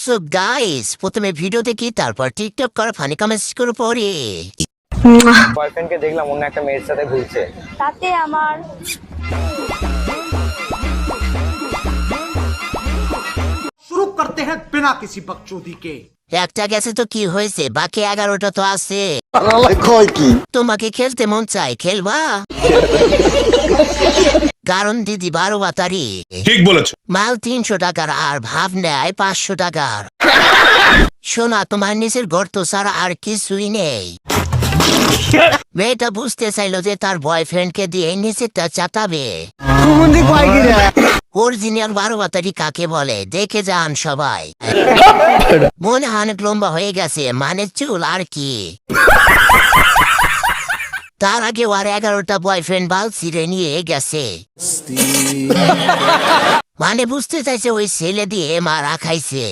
So guys, প্রথমে video দেখি, তারপর টিকটক করা ফানি কমেন্টস করে পরে বয়ফ্রেন্ডকে দেখলাম অন্য একটা মেয়ের সাথে ঘুরছে। তাতে আমার शुरू करते हैं बिना किसी बकचोदी के। একটা গেছে তো কি হয়েছে, বাকি 11টা তো আছে। তোমাকে খেলতে মন চাই, খেলবা? কারণ দিদি 12 তারিখ ঠিক বলেছ। মাল 300 টাকার আর ভাব নেয় 500 টাকার। শোনা, তোমার নিচের গর্ত ছাড়া আর কিছুই নেই। মেয়েটা বুঝতে চাইলো যে তার বয়ফ্রেন্ডকে দিয়ে নিচেরটা চাটাবে। অরিজিনাল 12 তারিখ কাকে বলে দেখে যান সবাই। মনে অনেক লম্বা হয়ে গেছে, মানে চুল আর কি। তার আগে আর 11টা বয়ফ্রেন্ড বাল ছিঁড়ে নিয়ে গেছে। মানে বুঝতে চাইছে ওই ছেলে দিয়ে মারা খাইছে।